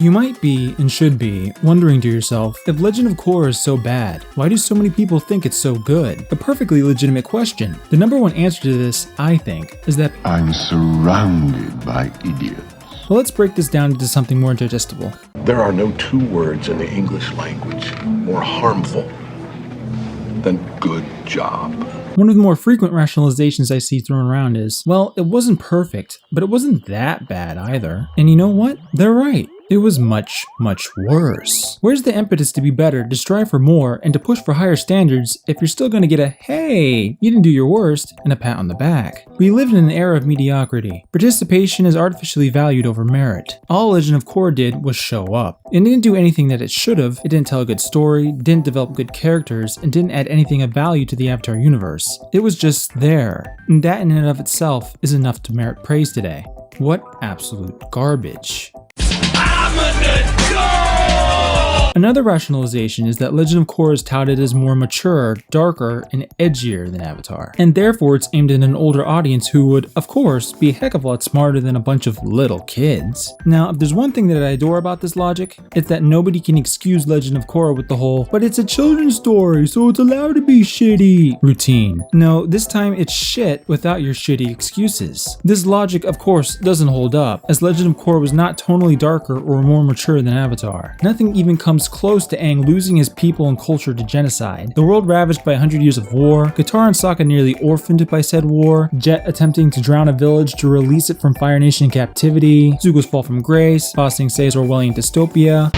You might be, and should be, wondering to yourself, if Legend of Korra is so bad, why do so many people think it's so good? A perfectly legitimate question. The number one answer to this, I think, is that I'm surrounded by idiots. Well, let's break this down into something more digestible. There are no two words in the English language more harmful than good job. One of the more frequent rationalizations I see thrown around is, well, it wasn't perfect, but it wasn't that bad either. And you know what? They're right. It was much, much worse. Where's the impetus to be better, to strive for more, and to push for higher standards if you're still gonna get a, hey, you didn't do your worst, and a pat on the back? We live in an era of mediocrity. Participation is artificially valued over merit. All Legend of Korra did was show up. It didn't do anything that it should have, it didn't tell a good story, didn't develop good characters, and didn't add anything of value to the Avatar universe. It was just there. And that in and of itself is enough to merit praise today. What absolute garbage. Another rationalization is that Legend of Korra is touted as more mature, darker, and edgier than Avatar, and therefore it's aimed at an older audience who would, of course, be a heck of a lot smarter than a bunch of little kids. Now, if there's one thing that I adore about this logic, it's that nobody can excuse Legend of Korra with the whole, but it's a children's story, so it's allowed to be shitty routine. No, this time it's shit without your shitty excuses. This logic, of course, doesn't hold up, as Legend of Korra was not tonally darker or more mature than Avatar. Nothing even comes close to Aang losing his people and culture to genocide, the world ravaged by 100 years of war, Katara and Sokka nearly orphaned by said war, Jet attempting to drown a village to release it from Fire Nation captivity, Zuko's fall from grace, Ba Sing Se's Orwellian dystopia.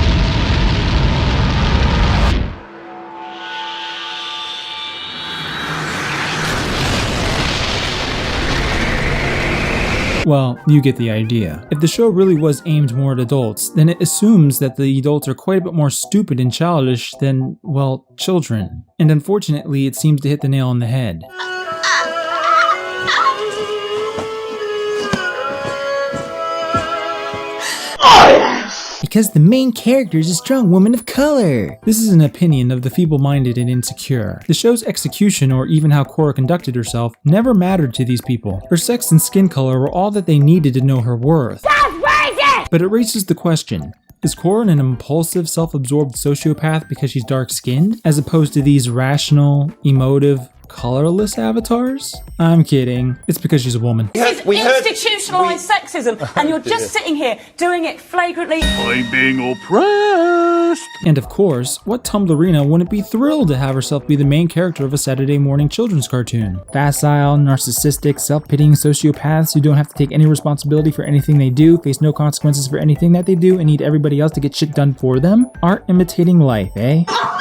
Well, you get the idea. If the show really was aimed more at adults, then it assumes that the adults are quite a bit more stupid and childish than, well, children. And unfortunately, it seems to hit the nail on the head. Because the main character is a strong woman of color. This is an opinion of the feeble-minded and insecure. The show's execution, or even how Korra conducted herself, never mattered to these people. Her sex and skin color were all that they needed to know her worth. But it raises the question, is Korra an impulsive, self-absorbed sociopath because she's dark-skinned, as opposed to these rational, emotive, colorless avatars? I'm kidding. It's because she's a woman. This is institutionalized sexism, and you're just sitting here doing it flagrantly. I'm being oppressed. And of course, what Tumblrina wouldn't be thrilled to have herself be the main character of a Saturday morning children's cartoon? Facile, narcissistic, self-pitying sociopaths who don't have to take any responsibility for anything they do, face no consequences for anything that they do, and need everybody else to get shit done for them? Art imitating life, eh? Oh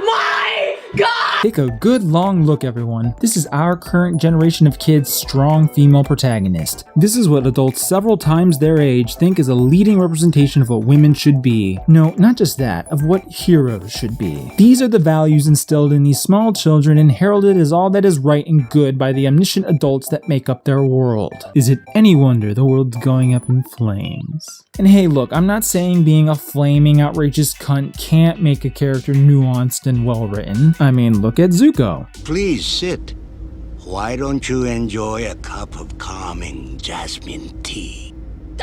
my God! Take a good long look, everyone. This is our current generation of kids' strong female protagonist. This is what adults several times their age think is a leading representation of what women should be. No, not just that, of what heroes should be. These are the values instilled in these small children and heralded as all that is right and good by the omniscient adults that make up their world. Is it any wonder the world's going up in flames? And hey, look, I'm not saying being a flaming, outrageous cunt can't make a character nuanced and well-written. I mean, look at Zuko. Please sit. Why don't you enjoy a cup of calming jasmine tea?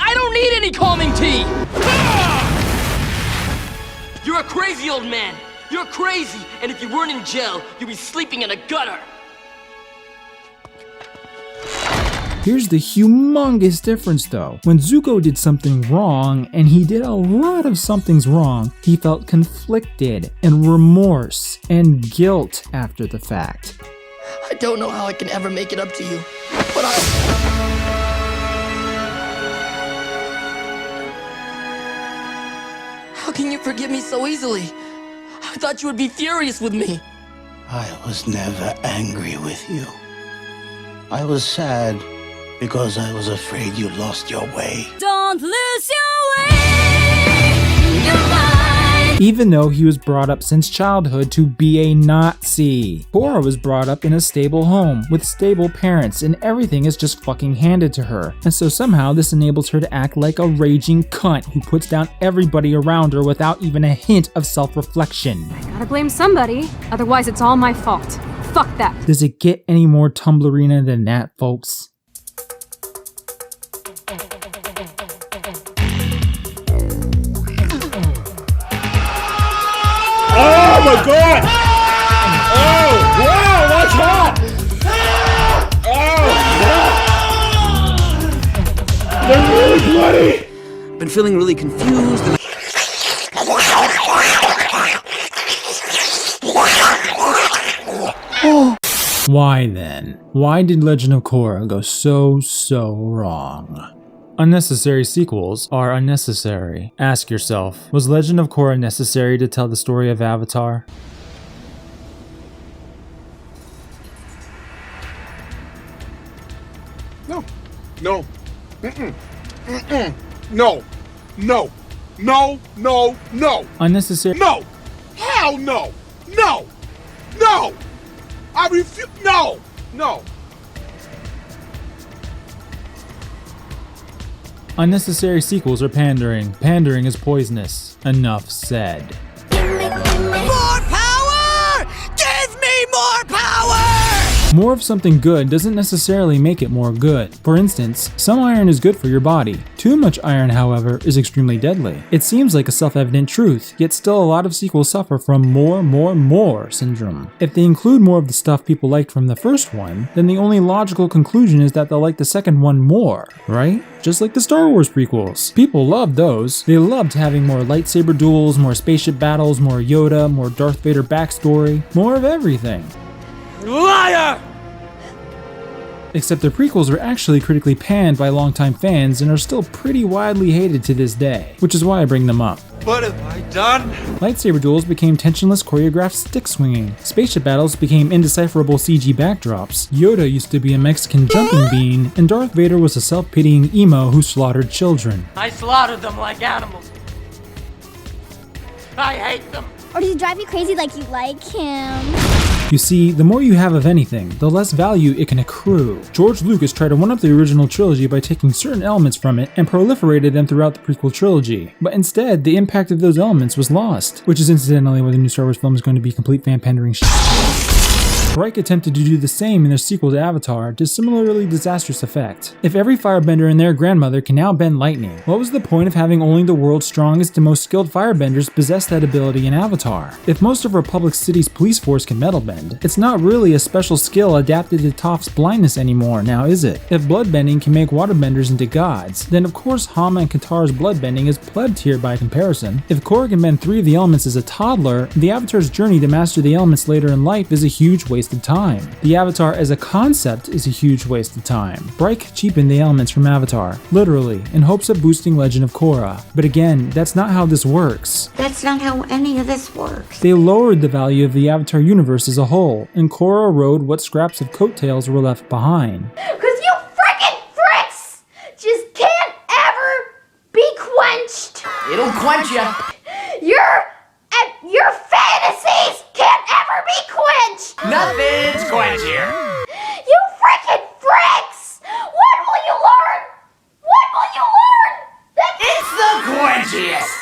I don't need any calming tea! You're a crazy old man. You're crazy, and if you weren't in jail, you'd be sleeping in a gutter. Here's the humongous difference though. When Zuko did something wrong, and he did a lot of somethings wrong, he felt conflicted and remorse and guilt after the fact. I don't know how I can ever make it up to you, but How can you forgive me so easily? I thought you would be furious with me. I was never angry with you. I was sad because I was afraid you lost your way. Don't lose your way. You're mine. even though he was brought up since childhood to be a Nazi. Korra was brought up in a stable home with stable parents, and everything is just fucking handed to her. And so somehow this enables her to act like a raging cunt who puts down everybody around her without even a hint of self-reflection. Gotta blame somebody, otherwise it's all my fault. Fuck that. Does it get any more Tumblrina than that, folks? Oh my god! Oh, wow, that's hot! Oh, they're really bloody! Been feeling really confused and Why then? Why did Legend of Korra go so wrong? Unnecessary sequels are unnecessary. Ask yourself, was Legend of Korra necessary to tell the story of Avatar? No. No. No. No. No. No. No. Unnecessary. No. Hell no. No. No. I refuse. No. No. Unnecessary sequels are pandering. Pandering is poisonous. Enough said. more power! Give me more power! More of something good doesn't necessarily make it more good. For instance, some iron is good for your body. Too much iron, however, is extremely deadly. It seems like a self-evident truth, yet still a lot of sequels suffer from more syndrome. If they include more of the stuff people liked from the first one, then the only logical conclusion is that they'll like the second one more, right? Just like the Star Wars prequels. People loved those. They loved having more lightsaber duels, more spaceship battles, more Yoda, more Darth Vader backstory, more of everything. Liar! Except the prequels were actually critically panned by longtime fans and are still pretty widely hated to this day, which is why I bring them up. What have I done? Lightsaber duels became tensionless choreographed stick swinging. Spaceship battles became indecipherable CG backdrops. Yoda used to be a Mexican jumping bean, and Darth Vader was a self-pitying emo who slaughtered children. I slaughtered them like animals. I hate them. Or does he drive you crazy like you like him? You see, the more you have of anything, the less value it can accrue. George Lucas tried to one-up the original trilogy by taking certain elements from it and proliferated them throughout the prequel trilogy. But instead, the impact of those elements was lost, which is incidentally why the new Star Wars film is going to be complete fan pandering shit. Reich attempted to do the same in their sequel to Avatar to similarly disastrous effect. If every firebender and their grandmother can now bend lightning, what was the point of having only the world's strongest and most skilled firebenders possess that ability in Avatar? If most of Republic City's police force can metal bend, it's not really a special skill adapted to Toph's blindness anymore, now is it? If bloodbending can make waterbenders into gods, then of course Hama and Katara's bloodbending is pleb tier by comparison. If Korra can bend 3 of the elements as a toddler, the Avatar's journey to master the elements later in life is a huge waste of time. The Avatar as a concept is a huge waste of time. Reich cheapened the elements from Avatar, literally, in hopes of boosting Legend of Korra. But again, that's not how this works. That's not how any of this works. They lowered the value of the Avatar universe as a whole, and Korra rode what scraps of coattails were left behind. Cause you frickin' fricks just can't ever be quenched. It'll quench you. Your fantasies can't ever be quenched. Nothing's quenchier. You frickin' fricks! What will you learn? What will you learn? It's the quenchiest.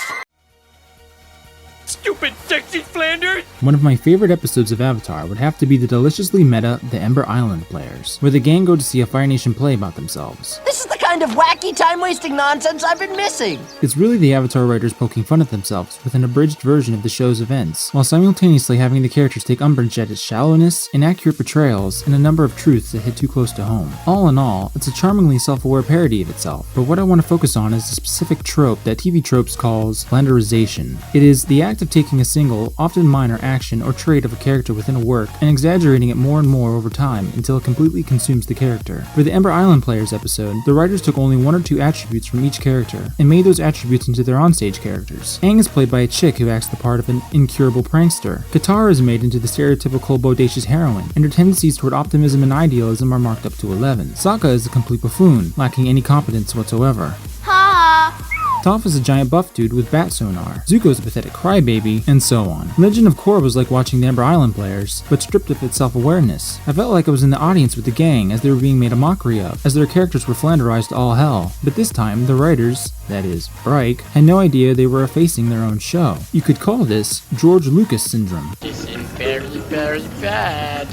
Stupid sexy Flanders. One of my favorite episodes of Avatar would have to be the deliciously meta The Ember Island Players, where the gang go to see a Fire Nation play about themselves. This is the kind of wacky, time-wasting nonsense I've been missing. It's really the Avatar writers poking fun at themselves with an abridged version of the show's events, while simultaneously having the characters take umbrage at its shallowness, inaccurate portrayals, and a number of truths that hit too close to home. All in all, it's a charmingly self-aware parody of itself, but what I want to focus on is a specific trope that TV Tropes calls flanderization. It is the act of taking a single, often minor action or trait of a character within a work and exaggerating it more and more over time until it completely consumes the character. For the Ember Island Players episode, the writers took only 1 or 2 attributes from each character and made those attributes into their onstage characters. Aang is played by a chick who acts the part of an incurable prankster. Katara is made into the stereotypical bodacious heroine, and her tendencies toward optimism and idealism are marked up to 11. Sokka is a complete buffoon, lacking any competence whatsoever. Ha! Toph is a giant buff dude with bat sonar, Zuko's a pathetic crybaby, and so on. Legend of Korra was like watching the Ember Island players, but stripped of its self-awareness. I felt like I was in the audience with the gang as they were being made a mockery of, as their characters were flanderized to all hell. But this time, the writers, that is, Bryke, had no idea they were effacing their own show. You could call this George Lucas syndrome. This is very, very bad.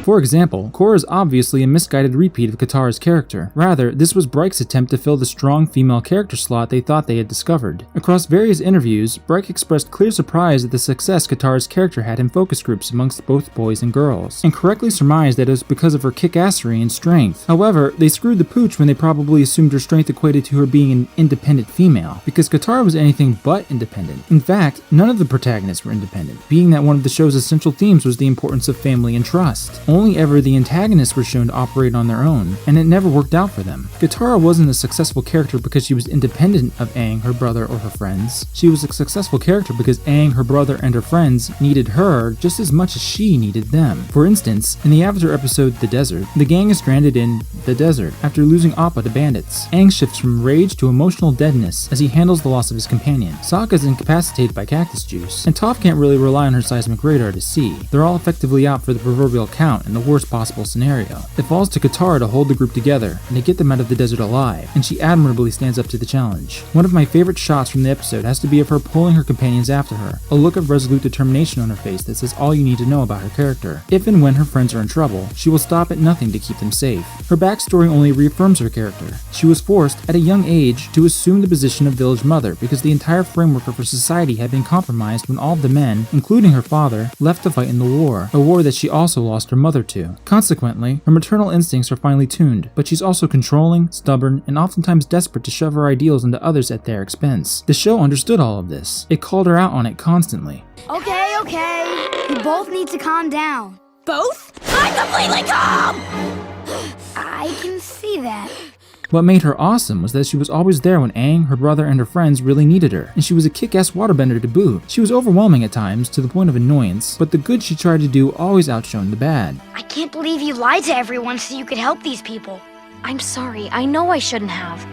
For example, Korra is obviously a misguided repeat of Katara's character. Rather, this was Bryke's attempt to fill the strong female character slot they thought they had discovered. Across various interviews, Bryke expressed clear surprise at the success Katara's character had in focus groups amongst both boys and girls, and correctly surmised that it was because of her kick-assery and strength. However, they screwed the pooch when they probably assumed her strength equated to her being an independent female, because Katara was anything but independent. In fact, none of the protagonists were independent, being that one of the show's essential themes was the importance of family and trust. Only ever the antagonists were shown to operate on their own, and it never worked out for them. Katara wasn't a successful character because she was independent of Aang, her brother, or her friends. She was a successful character because Aang, her brother, and her friends needed her just as much as she needed them. For instance, in the Avatar episode The Desert, the gang is stranded in the desert after losing Appa to bandits. Aang shifts from rage to emotional deadness as he handles the loss of his companion. Sokka is incapacitated by cactus juice, and Toph can't really rely on her seismic radar to see. They're all effectively out for the proverbial count in the worst possible scenario. It falls to Katara to hold the group together and to get them out of the desert alive, and she admirably stands up to the challenge. One of my favorite shots from the episode has to be of her pulling her companions after her, a look of resolute determination on her face that says all you need to know about her character. If and when her friends are in trouble, she will stop at nothing to keep them safe. Her backstory only reaffirms her character. She was forced, at a young age, to assume the position of village mother because the entire framework of her society had been compromised when all of the men, including her father, left to fight in the war, a war that she also lost her mother to. Consequently, her maternal instincts are finely tuned, but she's also controlling, stubborn, and oftentimes desperate to shove her ideals into others at their expense. The show understood all of this. It called her out on it constantly. Okay. You both need to calm down. Both? I'm completely calm! I can see that. What made her awesome was that she was always there when Aang, her brother, and her friends really needed her, and she was a kick-ass waterbender to boot. She was overwhelming at times, to the point of annoyance, but the good she tried to do always outshone the bad. I can't believe you lied to everyone so you could help these people. I'm sorry, I know I shouldn't have.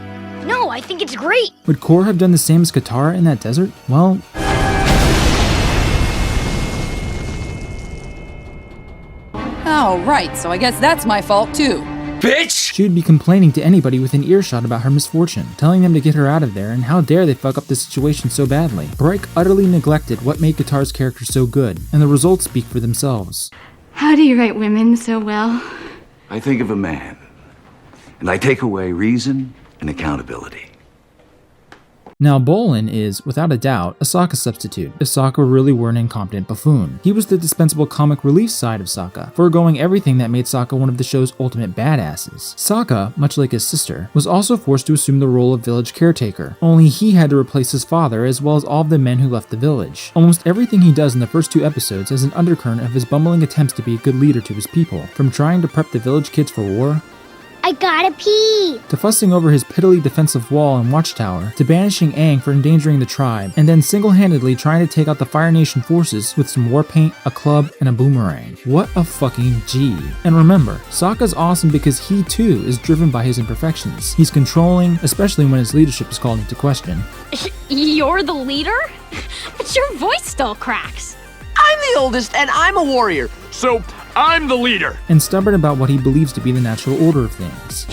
No, I think it's great. Would Korra have done the same as Katara in that desert? Well, Oh, right, so I guess that's my fault too. Bitch! she would be complaining to anybody within earshot about her misfortune, telling them to get her out of there, and how dare they fuck up the situation so badly. Bryke utterly neglected what made Katara's character so good, and the results speak for themselves. How do you write women so well? I think of a man, and I take away reason and accountability. Now, Bolin is, without a doubt, a Sokka substitute, if Sokka really were an incompetent buffoon. He was the dispensable comic relief side of Sokka, foregoing everything that made Sokka one of the show's ultimate badasses. Sokka, much like his sister, was also forced to assume the role of village caretaker, only he had to replace his father as well as all of the men who left the village. Almost everything he does in the first 2 episodes has an undercurrent of his bumbling attempts to be a good leader to his people, from trying to prep the village kids for war, I gotta pee! to fussing over his piddly defensive wall and watchtower, to banishing Aang for endangering the tribe, and then single-handedly trying to take out the Fire Nation forces with some war paint, a club, and a boomerang. What a fucking G. And remember, Sokka's awesome because he too is driven by his imperfections. He's controlling, especially when his leadership is called into question. You're the leader? But your voice still cracks. I'm the oldest and I'm a warrior, so I'm the leader. And stubborn about what he believes to be the natural order of things.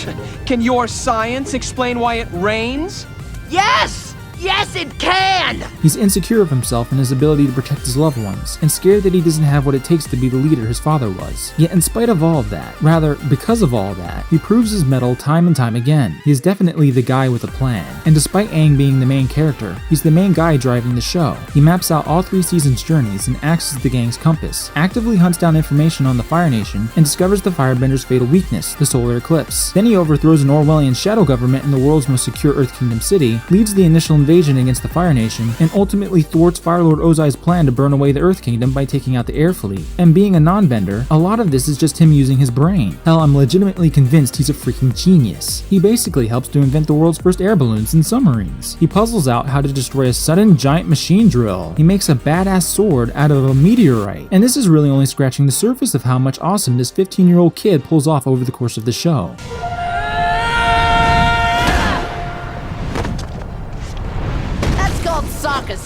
Can your science explain why it rains? Yes! Yes, it can! He's insecure of himself and his ability to protect his loved ones, and scared that he doesn't have what it takes to be the leader his father was. Yet in spite of all of that, rather, because of all that, he proves his mettle time and time again. He is definitely the guy with a plan. And despite Aang being the main character, he's the main guy driving the show. He maps out all 3 seasons' journeys and acts as the gang's compass, actively hunts down information on the Fire Nation, and discovers the Firebender's fatal weakness, the solar eclipse. Then he overthrows an Orwellian shadow government in the world's most secure Earth Kingdom city, leads the initial invasion against the Fire Nation, and ultimately thwarts Firelord Ozai's plan to burn away the Earth Kingdom by taking out the air fleet. And being a non-bender, a lot of this is just him using his brain. Hell, I'm legitimately convinced he's a freaking genius. He basically helps to invent the world's first air balloons and submarines. He puzzles out how to destroy a sudden giant machine drill. He makes a badass sword out of a meteorite. And this is really only scratching the surface of how much awesome this 15-year-old kid pulls off over the course of the show.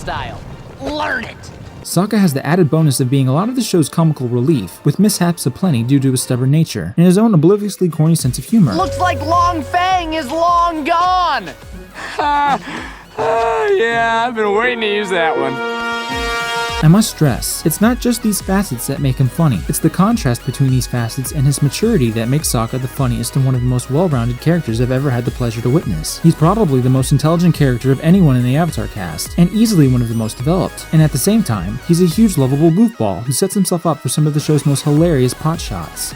style. Learn it! Sokka has the added bonus of being a lot of the show's comical relief, with mishaps aplenty due to his stubborn nature, and his own obliviously corny sense of humor. Looks like Long Fang is long gone! Yeah, I've been waiting to use that one. I must stress, it's not just these facets that make him funny, it's the contrast between these facets and his maturity that makes Sokka the funniest and one of the most well-rounded characters I've ever had the pleasure to witness. He's probably the most intelligent character of anyone in the Avatar cast, and easily one of the most developed. And at the same time, he's a huge lovable goofball who sets himself up for some of the show's most hilarious pot shots.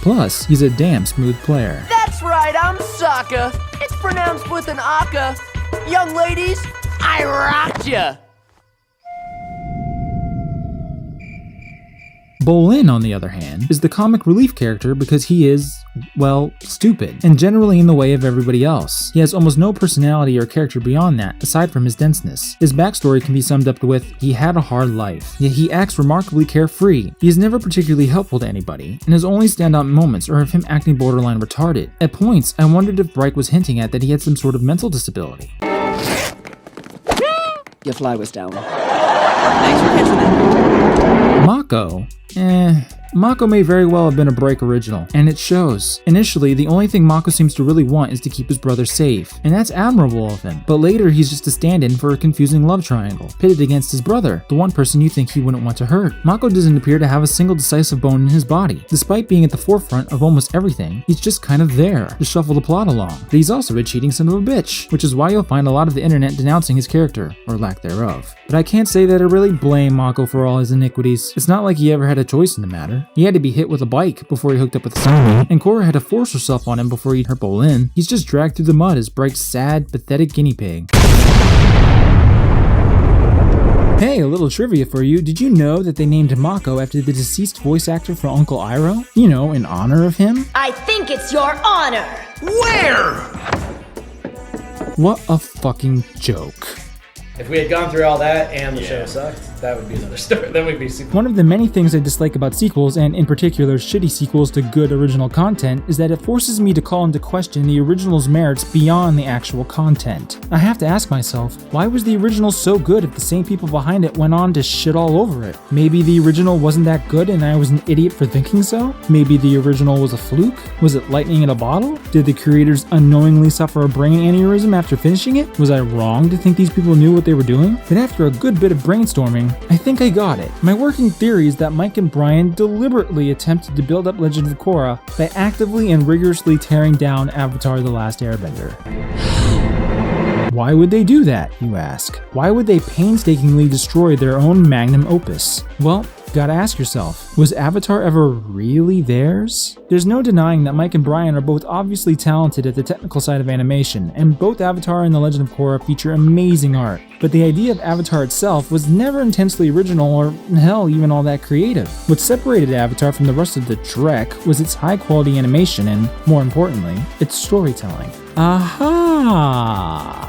Plus, he's a damn smooth player. That's right, I'm Sokka. It's pronounced with an aka. Young ladies, I rocked ya. Bolin, on the other hand, is the comic relief character because he is, well, stupid, and generally in the way of everybody else. He has almost no personality or character beyond that, aside from his denseness. His backstory can be summed up with, he had a hard life, yet he acts remarkably carefree. He is never particularly helpful to anybody, and his only standout moments are of him acting borderline retarded. At points, I wondered if Bryke was hinting at that he had some sort of mental disability. Your fly was down. Thanks for catching that. Mako? Mako may very well have been a Bryke original, and it shows. Initially, the only thing Mako seems to really want is to keep his brother safe, and that's admirable of him. But later, he's just a stand-in for a confusing love triangle, pitted against his brother, the one person you think he wouldn't want to hurt. Mako doesn't appear to have a single decisive bone in his body. Despite being at the forefront of almost everything, he's just kind of there to shuffle the plot along. But he's also a cheating son of a bitch, which is why you'll find a lot of the internet denouncing his character, or lack thereof. But I can't say that I really blame Mako for all his iniquities. It's not like he ever had a choice in the matter. He had to be hit with a bike before he hooked up with Sunny, and Korra had to force herself on him before he hurt Bolin. He's just dragged through the mud as Bryke's sad, pathetic guinea pig. Hey, a little trivia for you. Did you know that they named Mako after the deceased voice actor for Uncle Iroh? You know, in honor of him? I think it's your honor. Where? What a fucking joke. If we had gone through all that and the show sucked, that would be another story. Then we'd be super. One of the many things I dislike about sequels, and in particular shitty sequels to good original content, is that it forces me to call into question the original's merits beyond the actual content. I have to ask myself, why was the original so good if the same people behind it went on to shit all over it? Maybe the original wasn't that good and I was an idiot for thinking so? Maybe the original was a fluke? Was it lightning in a bottle? Did the creators unknowingly suffer a brain aneurysm after finishing it? Was I wrong to think these people knew what they were doing? But after a good bit of brainstorming, I think I got it. My working theory is that Mike and Brian deliberately attempted to build up Legend of Korra by actively and rigorously tearing down Avatar: The Last Airbender. Why would they do that, you ask? Why would they painstakingly destroy their own magnum opus? Well, gotta ask yourself, was Avatar ever really theirs? There's no denying that Mike and Brian are both obviously talented at the technical side of animation, and both Avatar and The Legend of Korra feature amazing art. But the idea of Avatar itself was never intensely original or, hell, even all that creative. What separated Avatar from the rest of the Trek was its high-quality animation and, more importantly, its storytelling. Aha!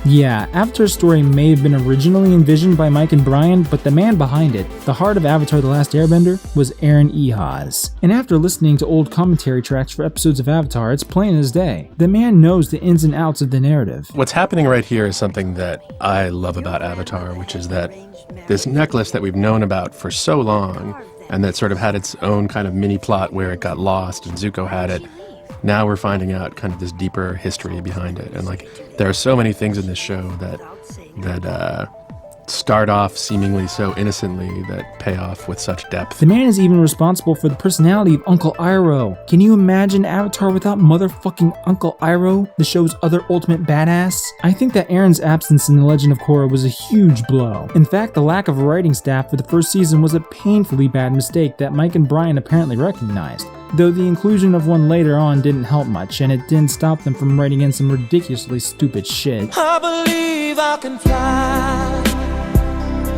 Yeah, Avatar's story may have been originally envisioned by Mike and Brian, but the man behind it, the heart of Avatar: The Last Airbender, was Aaron Ehasz. And after listening to old commentary tracks for episodes of Avatar, it's plain as day. The man knows the ins and outs of the narrative. What's happening right here is something that I love about Avatar, which is that this necklace that we've known about for so long, and that sort of had its own kind of mini plot where it got lost and Zuko had it, now we're finding out kind of this deeper history behind it. And like, there are so many things in this show that start off seemingly so innocently that pay off with such depth. The man is even responsible for the personality of Uncle Iroh. Can you imagine Avatar without motherfucking Uncle Iroh, the show's other ultimate badass? I think that Aaron's absence in The Legend of Korra was a huge blow. In fact, the lack of a writing staff for the first season was a painfully bad mistake that Mike and Brian apparently recognized. Though the inclusion of one later on didn't help much, and it didn't stop them from writing in some ridiculously stupid shit. I believe I can fly.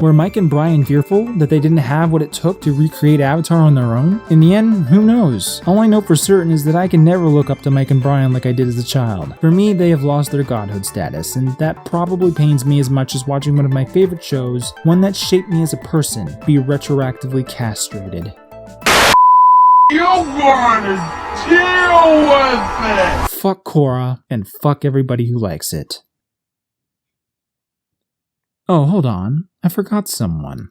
Were Mike and Brian fearful that they didn't have what it took to recreate Avatar on their own? In the end, who knows? All I know for certain is that I can never look up to Mike and Brian like I did as a child. For me, they have lost their godhood status, and that probably pains me as much as watching one of my favorite shows, one that shaped me as a person, be retroactively castrated. You're gonna deal with it! fuck Korra and fuck everybody who likes it. Oh, hold on. I forgot someone.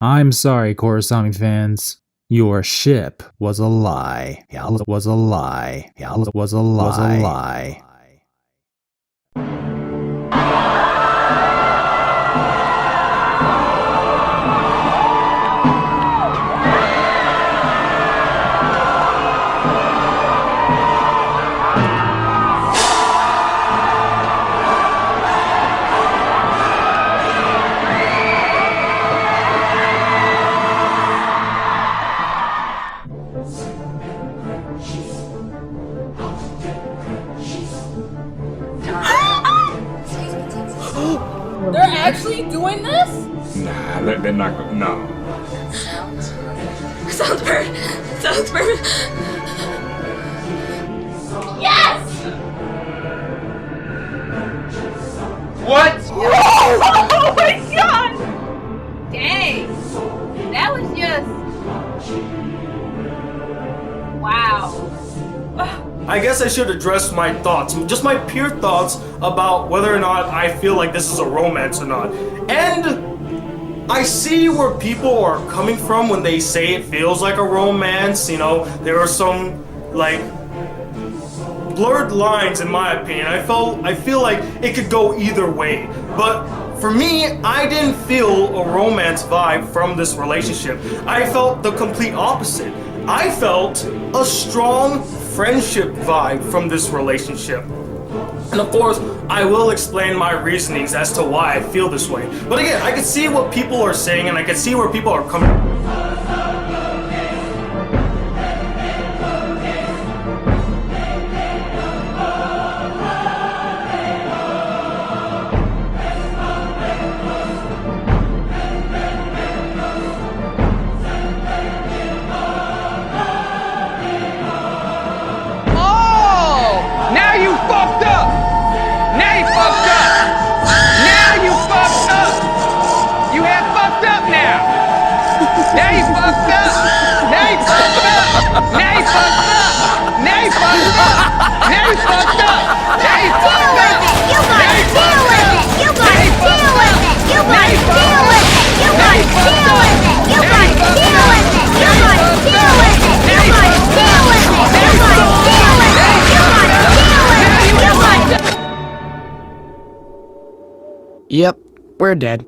I'm sorry, Korrasami fans. Your ship was a lie. Was a lie. Was a lie. They're actually doing this? Nah, they're not gonna. No. Sounds bird. Sounds bird. Yes! What? Oh my god! Dang. That was just... Wow. I guess I should address my thoughts, just my pure thoughts about whether or not I feel like this is a romance or not. And I see where people are coming from when they say it feels like a romance. You know, there are some like blurred lines in my opinion. I feel like it could go either way. But for me, I didn't feel a romance vibe from this relationship. I felt the complete opposite. I felt a strong friendship vibe from this relationship. And of course, I will explain my reasonings as to why I feel this way. But again, I can see what people are saying and I can see where people are coming from. Yep, we're dead.